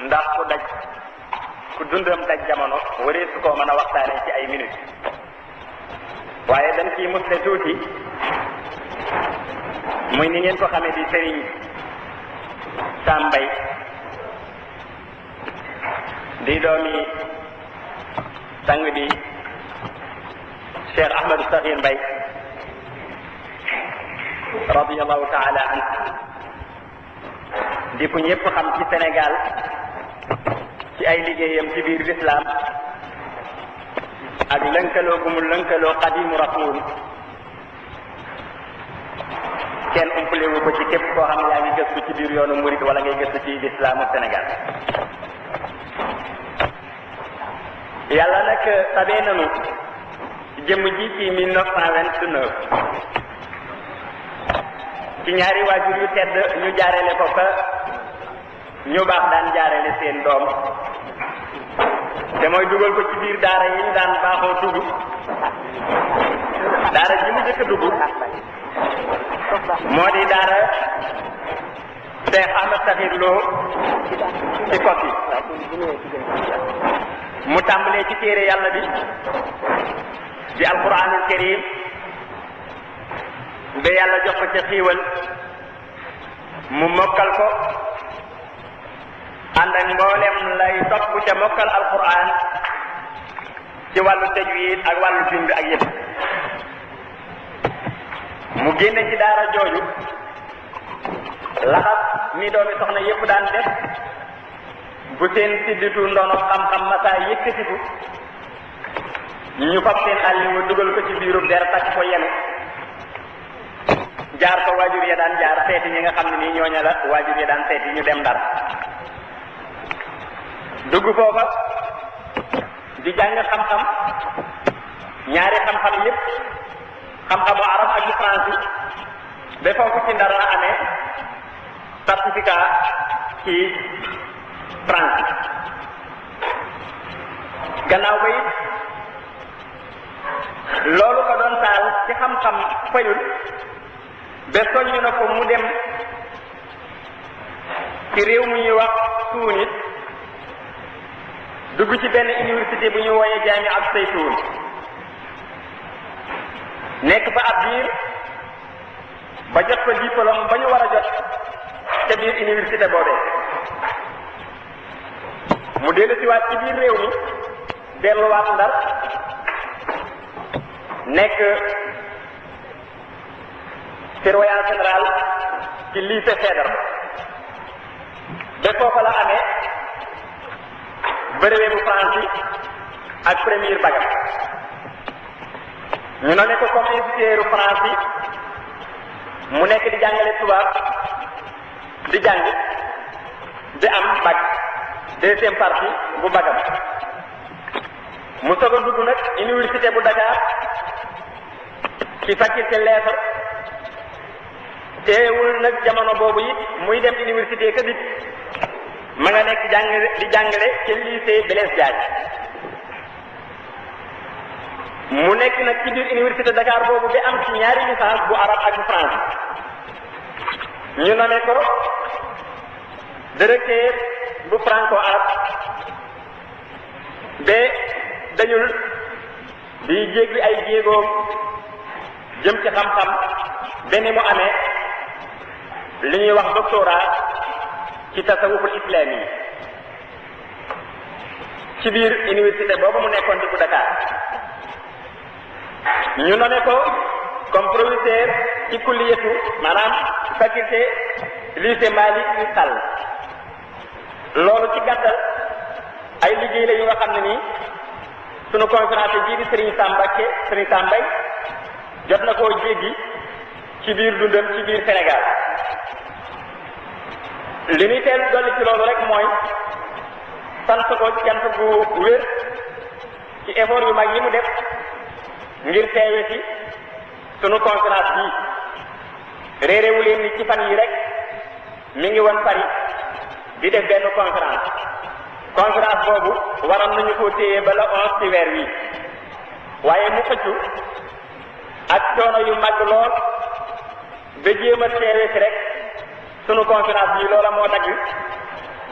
ndax ku dundam daj jamono waree su koo mën a waxtaane ci ay minutes waaye dañ ciy musle tuuti muy ni ngeen ko xamee di sëriñ Sam Mbaye di doomi sang bi Cheikh Ahmadou Sakhir Mbaye radiyallahu taala anhu di ku ñëpp xam ci Sénégal ci ay liggéeyam ci biir l'islam ak lënkaloo gu mu lënkaloo xadimu rasul kenn umpale wu ko ci képp koo xam ne yaa ngi gëstu ci biir yoonu murid wala ngay gëstu ci lislamu Sénégal. yàlla nag tabee nanu jëmm ji ci 1929 ci ñaari waajur yu tedd ñu jaarale ko fa ñu baax daan jaarale seen doom te mooy dugal ko ci biir daara yi ñu daan baaxoo dugg. daara ji mu jëkk a dugg moo di daara Cheikh Ahmed Sakhir Lo ci Koki mu tàmbalee ci téere yàlla bi di alquranul karim ba yàlla jox ko ca xiiwal mu mokkal ko ànd ak mboolem lay topp ca mokkal alquran ci wàllu tajwid ak wàllu bind ak yëpp mu génne ci daara jooju laxas ni doomi soxna yëpp daan def bu seen sidditu ndono xam-xam masaa yëkkatiku ñu fab seen àlliwa dugal ko ci biirub der takk ko yenu jaar ko waajur ya daan jaar seeti ñi nga xam ne nii ñooña la waajur ya daan seeti ñu dem Ndar dugg foofa di jàng xam-xam ñaari xam-xam yépp xam-xamu arab ak yu français ba foofu ci Ndar la amee certificat ci français gannaaw ba it loolu ko doon taal ci xam-xam fayul ba soññu na ko mu dem ci réew mu ñuy wax Tunis dugg ci benn université bu ñu wooyee Jaami ak Saytuun nekk fa ab biir ba jot ko diplôme ba ñu war a jot ca biir université boobee mu dellu si waat ci biir réew mi delluwaat Ndar nekk surveillant général ci lycée Faidherbe ba foofa la amee brevet bu français ak premier bagam ñu ne ko comme instituteur français mu nekk di jàngale tubaab di jàng di am bac deuxième partie bu bagam mu soog a dugg nag université bu Dakar ci faculté lettres teewul nag jamono boobu it muy dem université ka dit ma nga nekk di jàngale ci lycée Blaise Diagne mu nekk nag ci biir université Dakar boobu ba am ci ñaari licence bu arabe ak bu français ñu nommé ko directeur bu franco arabe ba dañul di jéggi ay jéegoom jëm ci xam-xam benn mu amee li ñuy wax doctorat ci tasawuful islami yi ci biir université boobu mu nekkoon di bu Dakar ñu nommé ko comme professeur ci kulliyatu maanaam faculté lycée Malick Sall loolu ci gàttal ay liggéey la yu nga xam ne nii sunu conférence ji di Serigne Sam Mbaye jot na koo jéggi ci biir dundam ci biir Sénégal li ñuy teel dolli ci loolu rek mooy sant ko cant bu wér ci effort yu mag yi mu def ngir teewe ci sunu conférence bii réeréwu leen ni ci fan yi rek mi ngi woon Paris di def benn conférence boobu waroon nañu ko téye ba la 11 ci weer wi waaye mu xëccu ak coono yu mag lool ba jéem a teewe ci rek sunu conférence bii loola moo dagg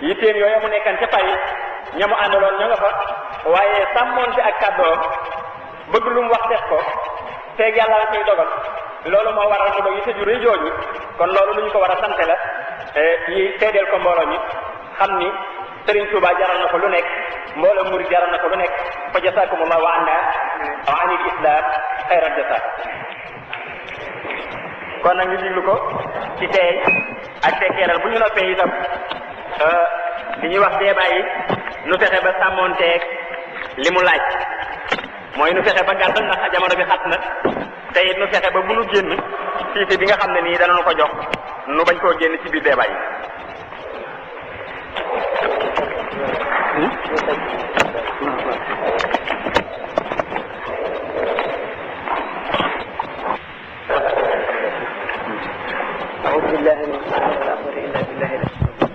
yitteem yooyu mu nekkan ca Paris ñamu àndaloon ña nga fa waaye sàmmoonte ak kàddoom bëgg lu mu wax def ko feeg yàlla la koy dogal loolu moo waral mu doog yitte ju rëy jooju kon loolu lu ñu ko war a sante la yi seedeel ko mbooloo mi xam ni Sëriñ Tuuba jaral na ko lu nekk mbooloo murid jaral na ko lu nekk fa jasaakumullahu anna wa anil islam xayral jasa kon nag ñu diglu ko ci teey ak tekkeeral bu ñu noppee itam li ñuy wax débat yi nu fexe ba sàmmoonteeg li mu laaj mooy nu fexe ba gàttal ndax jamono bi xat na te it nu fexe ba bu nu génn siite bi nga xam ne nii dana nu ko jox nu bañ koo génn ci biir débat yi أعوذ بالله من الشيطان الرجيم إلا بالله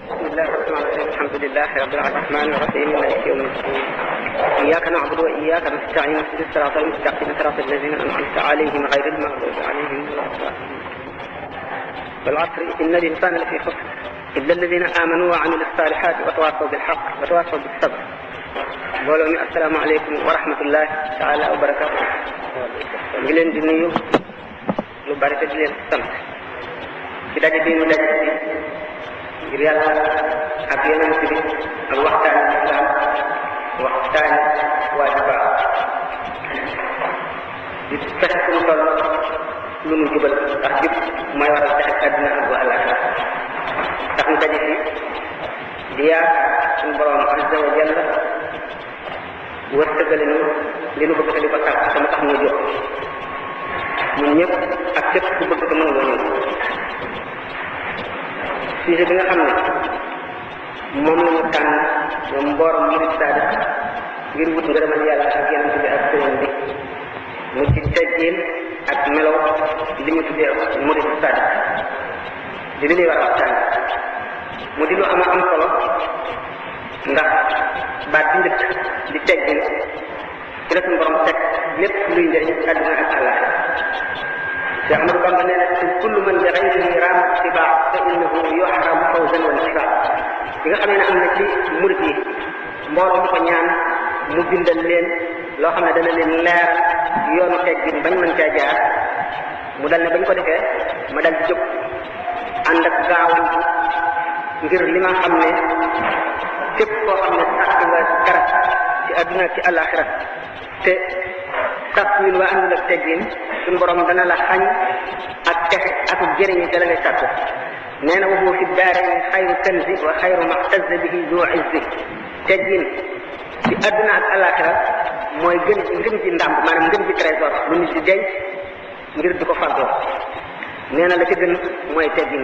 بسم الله الرحمن الرحيم الحمد لله رب الرحمن الرحيم مالك يوم الدين إياك نعبد وإياك نستعين اهدنا الصراط المستقيم صراط الذين أنعمت عليهم غير المغضوب عليهم ولا الضالين والعصر إن الإنسان لفي خسر إلا الذين آمنوا وعملوا الصالحات وتواصوا بالحق وتواصوا بالصبر mbooloo mi asalaamaaleykum wa rahmatullahi taala wa barakaatu ngi leen di nuyu lu bari te di leen sant ci daje bi mu daje bi ngir yàlla ak yeneen bi ak waxtaani islam waxtaani waajibaat di fexe suñu toll lu mu jubal ndax jub mooy waral texe àddina ak wa alaxira tax ñu daje fi di yaa suñu borom azza wa jalla wërsëgale nu li nu bëgg te di ko tàgg te mu tax ñu jóg ñun ñëpp ak képp ku bëgg te mën nga ñëw sujet bi nga xam ne moom la ñu tànn moom mbooram murid sadiq ngir wut ngërëmal yàlla ak yeneen bi ak sëriñ bi mu ci teggin ak melaw li ñu tuddee murid sadiq di li ñuy war a waxtaan mu di lu am solo ndax baat bi njëkk di teggin ci la suñu borom teg lépp luy njëriñ àdduna ak àllaaxira te Ahmadu Bamba nee na kullu man bi ghayrihi raama ittibaa fa innahu yuhramu fawzan wa nisbaa bi nga xam ne am na ci murid yi mbooloo mu ko ñaan mu bindal leen loo xam ne dana leen leer yoonu teggin bañ mën caa jaar mu dal ne bañ ko defee ma dal di jóg ànd ak gaawantu ngir li nga xam ne képp koo xam ne sàkk nga dara ci àdduna ci àllaaxira te sàkk ñun waa àndul ak teggin suñu borom dana la xañ ak texe ak jëriñi te la ngay sàkk nee na wa huwa fi daarayni xayru kanzi wa xayru maxtazza bihi zu izzi teggin ci àdduna ak àllaaxira mooy gën ci ndàmb maanaam ngën ci trésor lu nit di denc ngir di ko fàggoo nee na la ci gën mooy teggin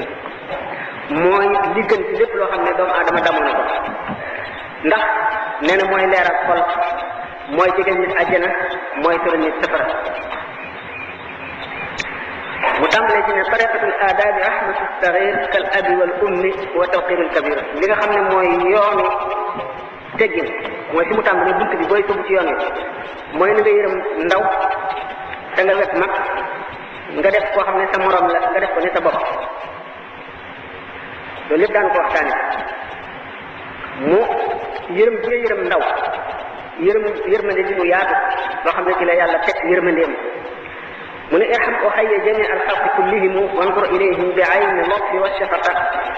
mooy li gën ci lépp loo xam ne doomu aadama damoo na ko ndax nee na mooy leeral xol mooy jegal nit àjjana mooy tëral nit safara mu tàmbalee ci ne tariqatul aadaabi rahmatu sagir kal abi wal ummi wa tawqirul kabir li nga xam ne mooy yoonu teggin mooy fi mu tàmbalee bunt bi booy sóobu ci yoon wi mooy na nga yërëm ndaw te nga wet mag nga def koo xam ne sa morom la nga def ko ni sa bopp loolu lépp daan ko waxtaane mu yërëm bi nga yërëm ndaw yërmande ji mu yaatu loo xam ne ci la yàlla teg yërmandeem mu ne irham oxayya jami alxalqi kullihim wanzur ilayhim bi ayni lutfi wa shafaqa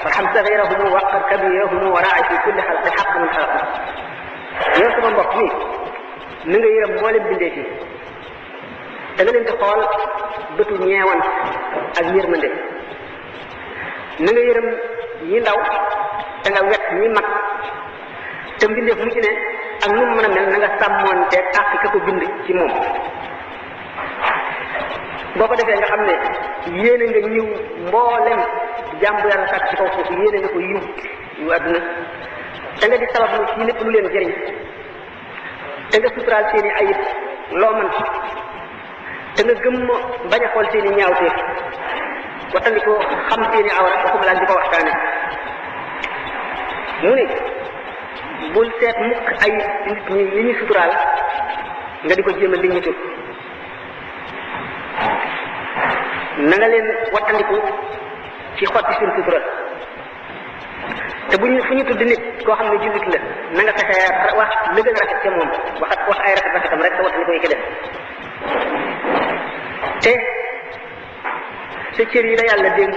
warham saxirahum waqar kabirahum wa raa'i fi kulli xalqi xaq man xalaqa yow sama mbokk mi na nga yërëm moo leen bindee fii da nga leen di xool bëtu ñeewan ak yërmande na nga yërëm ñi ndaw te nga wet ñi mag te mbindeef mu ci ne ak nu mu mën a mel na nga sàmmoonteeg àq ka ko bind ci moom boo ko defee nga xam ne yéene nga ñiw mboolem jàmbu yàlla sàkk ci kaw foofu yéene nga ko yiw yu àdduna te nga di sabab lu ci lépp lu leen jëriñ te nga suturaal seeni ayib loo mën te nga gëm bañ a xool seeni ñaawteef waxtandi ko xam seeni awra waxuma laa di ko waxtaane mu ne bul seet mukk ay nit ñi li ñu suturaal nga di ko jéem a liñitu na nga leen wattandiku ci xotti seen sutura te te fu ñu tudd nit koo xam ne jullit la na nga fexe wax la gën a rafet ca moom wax ay rafetam rek te watani koy ko def te sa cër yi la yàlla dénk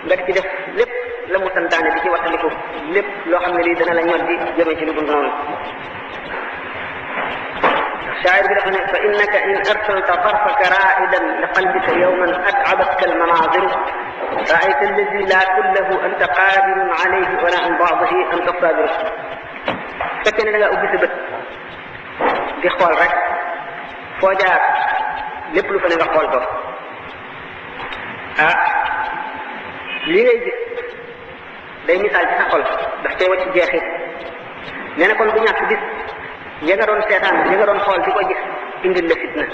nga di ci def lépp la mu santaane di ci wattaliku lépp loo xam ne lii dana la ñoddi jëme ci lu dul noonu shaa'ir bi dafa ne fa innaka in arsalta tarfaka raa'idan li qalbika yawman at'abatka al-manaaziru ra'ayta alladi laa kullahu anta qaadirun alayhi wala an ba'dihi anta saabiru fekkee ne da ngaa ubbi sa bët di xool rek foo jaar lépp lu fa ne nga xool ko li ngay gis day misaal ci sa xol daf cay wacc jeexit nee na kon bu ñàkk bis ya nga doon seetaan ya nga doon xool di ko gis indil la fitna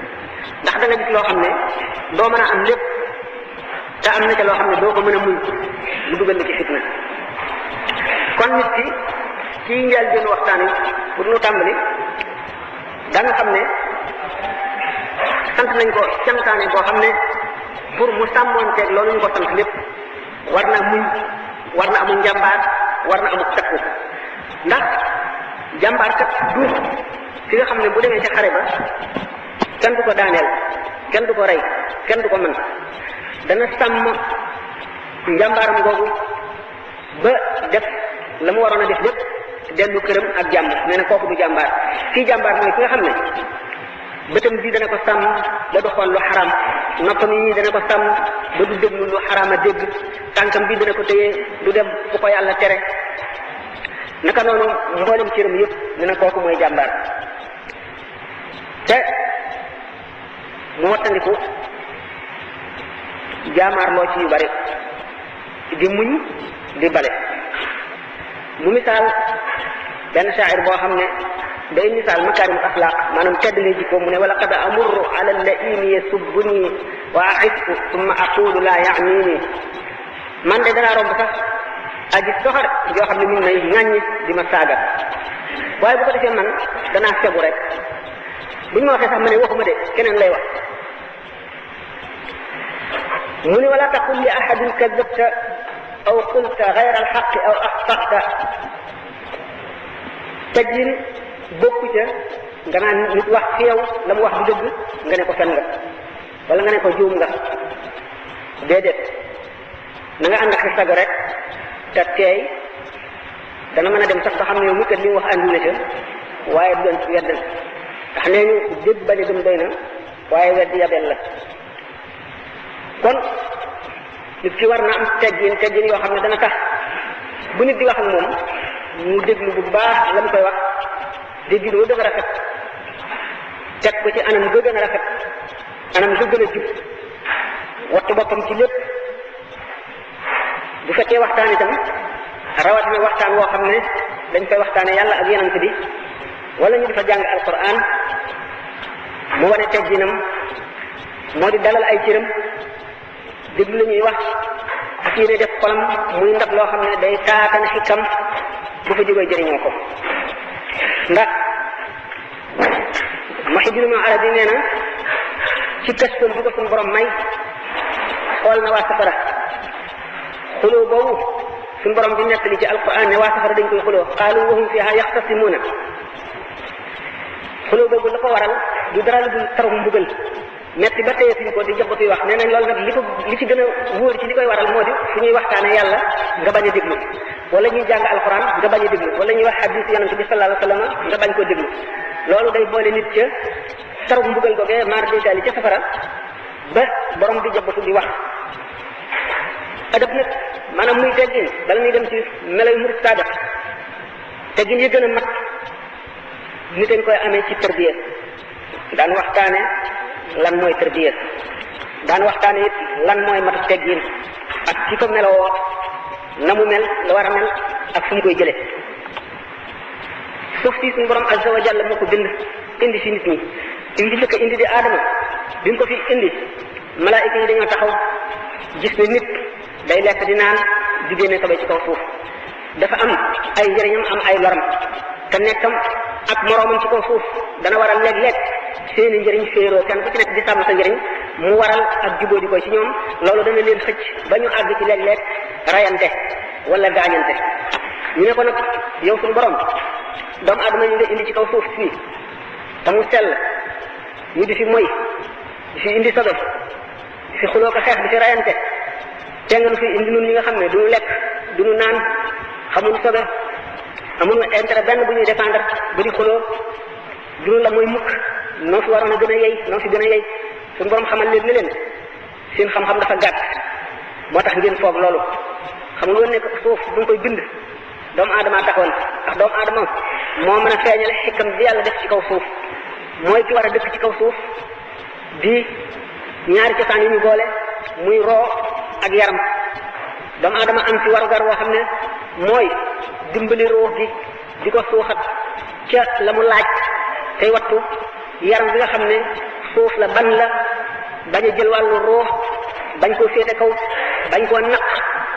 ndax da nga gis loo xam ne doo mën a am lépp te am na ca loo xam ne doo ko mën a muñ mu dugal la ci fitna kon nit ki ci njël benn waxtaan yi pour nu tàmbali da nga xam ne sant nañ ko cantaane boo xam ne pour mu sàmmoonteeg loolu ñu ko sant lépp war na muñ war na amul njàmbaar war na amul takku ndax jàmbaar kat du ki nga xam ne bu demee ca xare ba kenn du ko daaneel kenn du ko rey kenn du ko mën dana sàmm njàmbaaram googu ba def la mu waroon a def lépp dellu këram ak jàmm nee na kooku du jàmbaar kii jàmbaar mooy ki nga xam ne bëtam bi dana ko sàmm ba du xool lu xaram noppam yi dana ko sàmm ba du déglu lu xaraam a dégg tànkam bi dana ko téye du dem fu ko yàlla tere naka noonu mboolem cëram yëpp dina kooku mooy jàmbaar te mu wattandiku jaamaarloo ci yu bari di muñ di bale mu misaal benn shaa'ir boo xam ne day misaal makaarimul axlaaq maanaam tedd ngay jikko mu ne wala qad amurru ala al-la'imi yasubbuni wa a'iffu thumma aqulu la ya'nini man de danaa romb sax aji soxor yoo xam ne mun nay ŋàññi di ma saaga waaye bu ko defee man danaa fegu rek buñ ma waxee sax ma ne waxuma de keneen lay wax mu ne wala taqul li ahadin kadabta aw qulta ghayra al-haqqi aw axta'ta teggin bokku ca nga naan nit wax fi yow la mu wax du dëgg nga ne ko fen nga wala nga ne ko juum nga déedéet na nga ànd ak sa sago rek te teey dana mën a dem sax ba xam ne yow mu kat li mu wax àndu na ca waaye du doon ci wedd ndax nee ñu dégg bañ a gëm doy na waaye weddi yabel la kon nit ki war na am teggin yoo xam ne dana tax bu nit di wax ak moom mu déglu bu baax la mu koy wax dégg lu gën a rafet teg ko ci anam ga gën a rafet anam ga gën a jub wattu boppam ci lépp bu fekkee waxtaan itam rawatina waxtaan woo xam ne dañ koy waxtaane yàlla ak yonent bi wala ñu di fa jàng alquran mu wane tegginam moo di dalal ay cëram déglu la ñuy wax ak yéene def xolam muy ndab loo xam ne day taatan xikam bu fa jógee jëriñoo ko ndax Muhyiddin Arabi nee na ci këstoon bu ko suñu borom may xool na waa safara xuloo boobu suñu borom di nettali ci alquran ne waa safara dañ koy xuloo qaalu wa hum fiha yaxtasimuuna xuloo boobu la ko waral du dara lu dul tarum mbugal metti ba teye suñ ko di jox ko tuy wax nee nañ loolu nag li ci gën a wóor ci li koy waral moo di fu ñuy waxtaane yàlla nga bañ a déglu wala ñuy jàng alquran nga bañ a déglu wala ñuy wax hadis yonent bi sallallahu alayhi wa sallam nga bañ ko déglu loolu day boole nit ca tarum mbugal googee maar détaali ca safara ba borom di jabatu di wax adab nag maanaam muy teggin bala ñuy dem ci meloy murid saadiq teggin yi gën a mat nit dañ koy amee ci tarbiya daan waxtaane lan mooy tarbiya daan waxtaane it lan mooy matu teggin ak ci ko meloo na mu mel la war a mel ak fu mu koy jële suuf si suñu borom azza wa jalla moo ko bind indi fi nit ñi indi jëkk indi di aadama bi mu ko fi indi malaayika yi dañoo taxaw gis ne nit day lekk di naan di génne sobe ci kaw suuf dafa am ay njëriñam am ay loram te nekkam ak moroomam ci kaw suuf dana waral léeg-léeg seeni njëriñ féeroo kenn ku ci nekk di sàmm sa njëriñ mu waral ak jubóo di koy ci ñoom loolu dana leen xëcc ba ñu àgg ci léeg-léeg rayante wala gaañante. ñu ne ko nag yow suñu borom doomu aadama ñu nga indi ci kaw suuf fii te mu sell ñu di fi moy di fi indi sobe di fi xuloo ko xeex di fi rayante te nga nu fi indi nun ñi nga xam ne duñu lekk duñu naan xamuñu sobe amuñu intérêt benn bu ñuy défendre ba di xuloo duñu la mooy mukk noo fi waroon a gën a yey noo fi gën a yey suñu borom xamal leen ni leen seen xam-xam dafa gàtt moo tax ngeen foog loolu xamul woon ne suuf bu ñu koy bind doomu aadama taxoon ndax doomu aadama moo mën a feeñale xikam bi yàlla def ci kaw suuf mooy ki war a dëkk ci kaw suuf di ñaari cosaan yi ñu boole muy roo ak yaram doomu aadama am ci warugar woo xam ne mooy dimbali roo gi di ko suuxat ca la mu laaj tey wattu yaram bi nga xam ne suuf la ban la bañ a jël wàllu roo bañ koo féete kaw bañ koo naq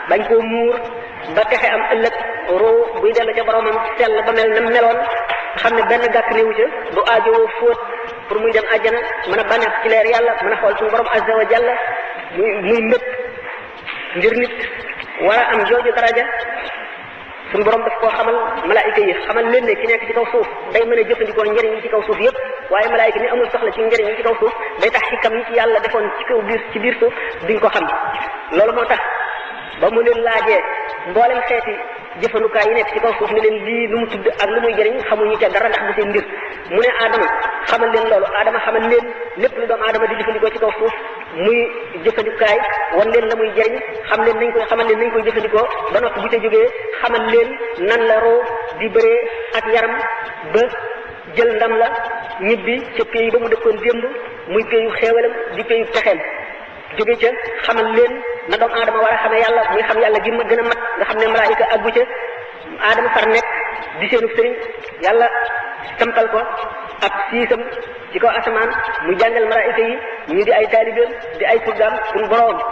bañ koo muur ba texe am ëllëg roo buy dellu ca boromam sell ba mel na meloon xam ne benn gàkk néewu ca du aajowoo fóot pour muy dem àjjana mën a bànneex ci leer yàlla mën a xool suñu borom azza wa jalla muy mbét ngir nit war a am jooju daraja suñu borom daf koo xamal malaayika yi xamal leen ne ki nekk ci kaw suuf day mën a jëfandikoo njëriñ yi ci kaw suuf yépp waaye malaayika mi amul soxla ci njëriñ yi ci kaw suuf day tax xikam yi ci yàlla defoon ci biir suuf duñ ko xam loolu moo tax ba mu leen laajee mboolem xeeti jëfandukaay yi nekk ci kaw suuf ne leen lii lu mu tudd ak lu muy jëriñ xamuñu ca dara ndax bu seen mbir mu ne Adama xamal leen loolu Adama xamal leen lépp lu doomu Adama di jëfandikoo ci kaw suuf muy jëfandukaay wan leen la muy jëriñ xamal leen nañ koy jëfandikoo ba noppi bu ca jógee xamal leen nan la roo di bëree ak yaram ba jël ndam la ñibbi ca pays ba mu dëkkoon démb muy payu xéewalam di payu pexeem jóge ca xamal leen na doomu aadama war a xamee yàlla muy xam yàlla gi ma gën a mat nga xam ne malaayika àggu ca aadama far nekk di seenu sëriñ yàlla sampal ko ak siisam ci kaw asamaan mu jàngal malaayika yi ñu di ay taalibeem di ay surgaam suñu boroom